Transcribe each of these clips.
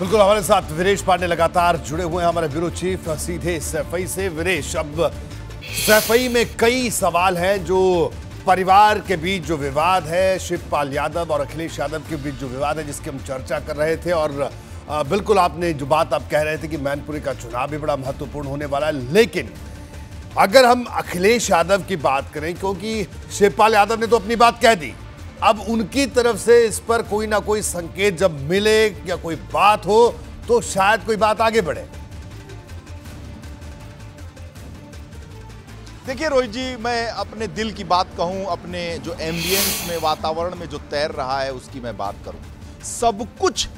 बिल्कुल, हमारे साथ वीरेश पांडे लगातार जुड़े हुए हैं, हमारे ब्यूरो चीफ सीधे सैफई से। वीरेश, अब सैफई में कई सवाल हैं, जो परिवार के बीच जो विवाद है, शिवपाल यादव और अखिलेश यादव के बीच जो विवाद है, जिसकी हम चर्चा कर रहे थे। और बिल्कुल आपने जो बात आप कह रहे थे कि मैनपुरी का चुनाव भी बड़ा महत्वपूर्ण होने वाला है। लेकिन अगर हम अखिलेश यादव की बात करें, क्योंकि शिवपाल यादव ने तो अपनी बात कह दी, अब उनकी तरफ से इस पर कोई ना कोई संकेत जब मिले या कोई बात हो तो शायद कोई बात आगे बढ़े। देखिए रोहित जी, मैं अपने दिल की बात कहूं, अपने जो एम्बियंस में, वातावरण में जो तैर रहा है उसकी मैं बात करूं, सब कुछ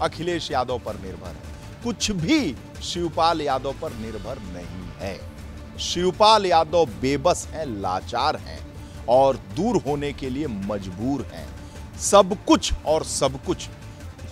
अखिलेश यादव पर निर्भर है, कुछ भी शिवपाल यादव पर निर्भर नहीं है। शिवपाल यादव बेबस हैं, लाचार हैं और दूर होने के लिए मजबूर हैं। सब कुछ और सब कुछ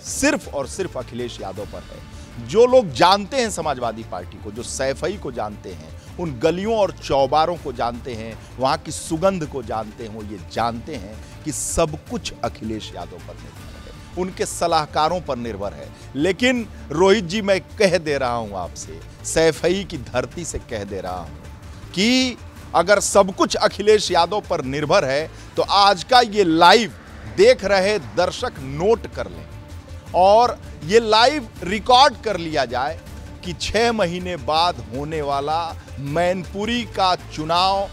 सिर्फ और सिर्फ अखिलेश यादव पर है। जो लोग जानते हैं समाजवादी पार्टी को, जो सैफई को जानते हैं, उन गलियों और चौबारों को जानते हैं, वहां की सुगंध को जानते हैं, वो ये जानते हैं कि सब कुछ अखिलेश यादव पर निर्भर है, उनके सलाहकारों पर निर्भर है। लेकिन रोहित जी, मैं कह दे रहा हूं आपसे, सैफई की धरती से कह दे रहा हूं कि अगर सब कुछ अखिलेश यादव पर निर्भर है तो आज का ये लाइव देख रहे दर्शक नोट कर लें और ये लाइव रिकॉर्ड कर लिया जाए कि 6 महीने बाद होने वाला मैनपुरी का चुनाव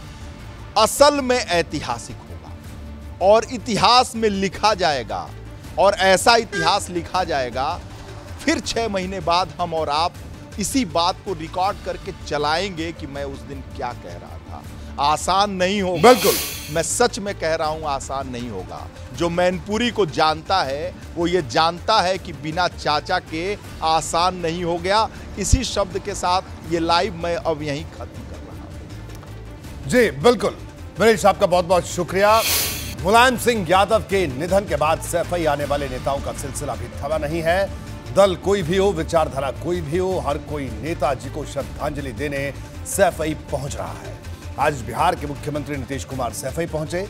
असल में ऐतिहासिक होगा और इतिहास में लिखा जाएगा। और ऐसा इतिहास लिखा जाएगा, फिर 6 महीने बाद हम और आप इसी बात को रिकॉर्ड करके चलाएंगे कि मैं उस दिन क्या कह रहा था। आसान नहीं होगा, बिल्कुल, मैं सच में कह रहा हूं, आसान नहीं होगा। जो मैनपुरी को जानता है वो ये जानता है कि बिना चाचा के आसान नहीं हो गया। इसी शब्द के साथ ये लाइव मैं अब यहीं खत्म कर रहा हूं। जी बिल्कुल, वीरेश आपका बहुत बहुत शुक्रिया। मुलायम सिंह यादव के निधन के बाद सैफई आने वाले नेताओं का सिलसिला भी थमा नहीं है। दल कोई भी हो, विचारधारा कोई भी हो, हर कोई नेताजी को श्रद्धांजलि देने सैफई पहुंच रहा है। आज बिहार के मुख्यमंत्री नीतीश कुमार सैफई पहुंचे,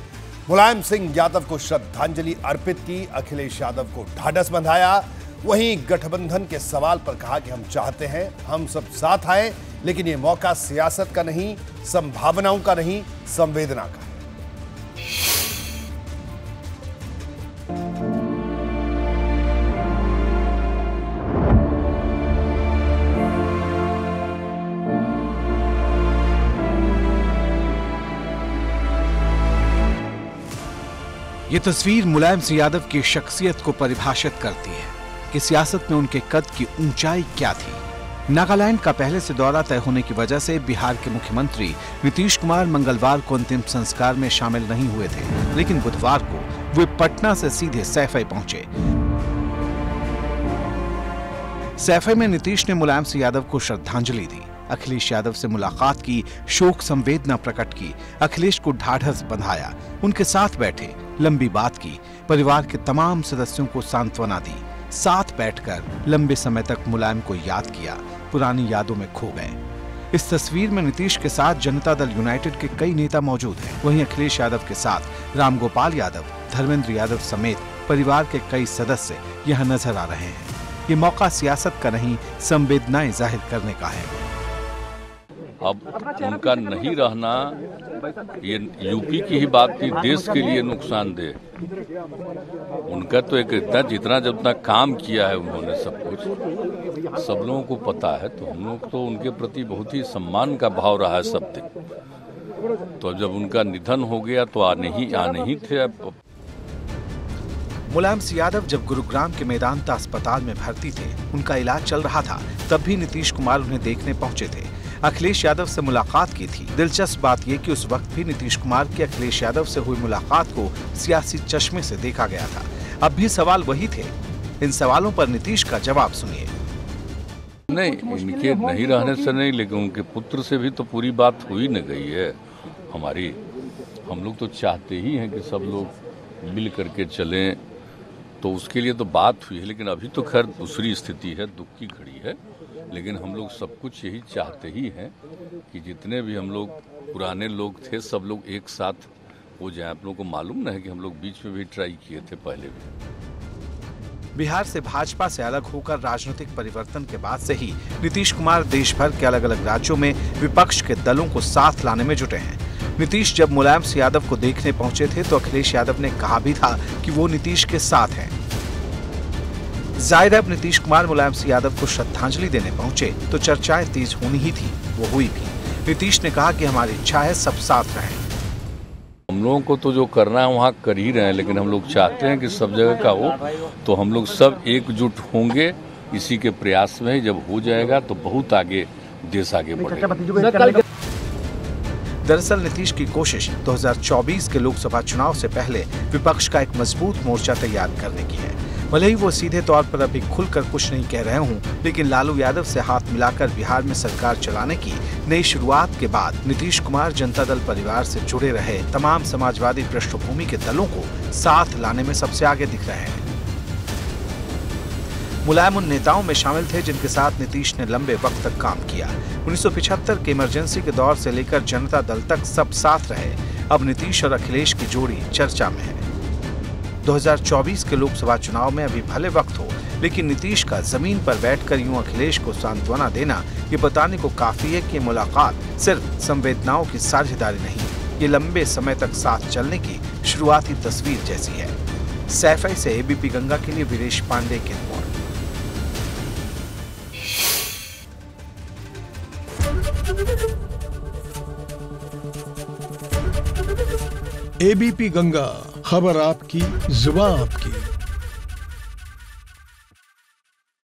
मुलायम सिंह यादव को श्रद्धांजलि अर्पित की, अखिलेश यादव को ढाढ़स बंधाया। वहीं गठबंधन के सवाल पर कहा कि हम चाहते हैं हम सब साथ आए, लेकिन ये मौका सियासत का नहीं, संभावनाओं का नहीं, संवेदना का है। ये तस्वीर मुलायम सिंह यादव की शख्सियत को परिभाषित करती है कि सियासत में उनके कद की ऊंचाई क्या थी। नागालैंड का पहले से दौरा तय होने की वजह से बिहार के मुख्यमंत्री नीतीश कुमार मंगलवार को अंतिम संस्कार में शामिल नहीं हुए थे, लेकिन बुधवार को वे पटना से सीधे सैफई पहुंचे। सैफई में नीतीश ने मुलायम सिंह यादव को श्रद्धांजलि दी, अखिलेश यादव से मुलाकात की, शोक संवेदना प्रकट की, अखिलेश को ढाढ़स बंधाया, उनके साथ बैठे, लंबी बात की, परिवार के तमाम सदस्यों को सांत्वना दी, साथ बैठकर लंबे समय तक मुलायम को याद किया, पुरानी यादों में खो गए। इस तस्वीर में नीतीश के साथ जनता दल यूनाइटेड के कई नेता मौजूद हैं। वहीं अखिलेश यादव के साथ रामगोपाल यादव, धर्मेंद्र यादव समेत परिवार के कई सदस्य यहाँ नजर आ रहे हैं। ये मौका सियासत का नहीं, संवेदनाएं जाहिर करने का है। अब उनका नहीं रहना, ये यूपी की ही बात थी, देश के लिए नुकसानदेह। उनका तो एक जितना काम किया है उन्होंने, सब कुछ सब लोगों को पता है, तो हम लोग तो उनके प्रति बहुत ही सम्मान का भाव रहा है सब दिन। तो जब उनका निधन हो गया तो आने ही थे। मुलायम सिंह यादव जब गुरुग्राम के मेदांता अस्पताल में भर्ती थे, उनका इलाज चल रहा था, तब भी नीतीश कुमार उन्हें देखने पहुंचे थे, अखिलेश यादव से मुलाकात की थी। दिलचस्प बात यह कि उस वक्त भी नीतीश कुमार की अखिलेश यादव से हुई मुलाकात को सियासी चश्मे से देखा गया था। अब भी सवाल वही थे। इन सवालों पर नीतीश का जवाब सुनिए। नहीं, इनके नहीं रहने से नहीं, लेकिन उनके पुत्र से भी तो पूरी बात हुई न गई है हमारी। हम लोग तो चाहते ही हैं कि सब लोग मिल करके चलें, तो उसके लिए तो बात हुई है। लेकिन अभी तो खैर दूसरी स्थिति है, दुख की घड़ी है। लेकिन हम लोग सब कुछ यही चाहते ही हैं कि जितने भी हम लोग पुराने लोग थे, सब लोग एक साथ हो जाए। आप लोगों को मालूम ना है कि हम लोग बीच में भी ट्राई किए थे पहले भी। बिहार से भाजपा से अलग होकर राजनीतिक परिवर्तन के बाद से ही नीतीश कुमार देश भर के अलग अलग राज्यों में विपक्ष के दलों को साथ लाने में जुटे हैं। नीतीश जब मुलायम सिंह यादव को देखने पहुंचे थे तो अखिलेश यादव ने कहा भी था कि वो नीतीश के साथ हैं। जाहिर है अब नीतीश कुमार मुलायम सिंह यादव को श्रद्धांजलि देने पहुंचे तो चर्चाएं तेज होनी ही थी, वो हुई भी। नीतीश ने कहा कि हमारी इच्छा है सब साथ रहें। हम लोगों को तो जो करना है वहाँ कर ही रहे हैं, लेकिन हम लोग चाहते हैं कि सब जगह का हो, तो हम लोग सब एकजुट होंगे। इसी के प्रयास में जब हो जाएगा तो बहुत आगे देश आगे बढ़ेगा। दरअसल नीतीश की कोशिश 2024 के लोकसभा चुनाव से पहले विपक्ष का एक मजबूत मोर्चा तैयार करने की है। भले ही वो सीधे तौर पर अभी खुलकर कुछ नहीं कह रहे हूँ, लेकिन लालू यादव से हाथ मिलाकर बिहार में सरकार चलाने की नई शुरुआत के बाद नीतीश कुमार जनता दल परिवार से जुड़े रहे तमाम समाजवादी पृष्ठभूमि के दलों को साथ लाने में सबसे आगे दिख रहे हैं। मुलायम उन नेताओं में शामिल थे जिनके साथ नीतीश ने लंबे वक्त तक काम किया। 1975 के इमरजेंसी के दौर से लेकर जनता दल तक सब साथ रहे। अब नीतीश और अखिलेश की जोड़ी चर्चा में है। 2024 के लोकसभा चुनाव में अभी भले वक्त हो, लेकिन नीतीश का जमीन पर बैठकर यूं अखिलेश को सांत्वना देना ये बताने को काफी है कि मुलाकात सिर्फ संवेदनाओं की साझेदारी नहीं, ये लंबे समय तक साथ चलने की शुरुआती तस्वीर जैसी है। सैफई से एबीपी गंगा के लिए वीरेश पांडे की रिपोर्ट। एबीपी गंगा, खबर आपकी, जुबान आपकी।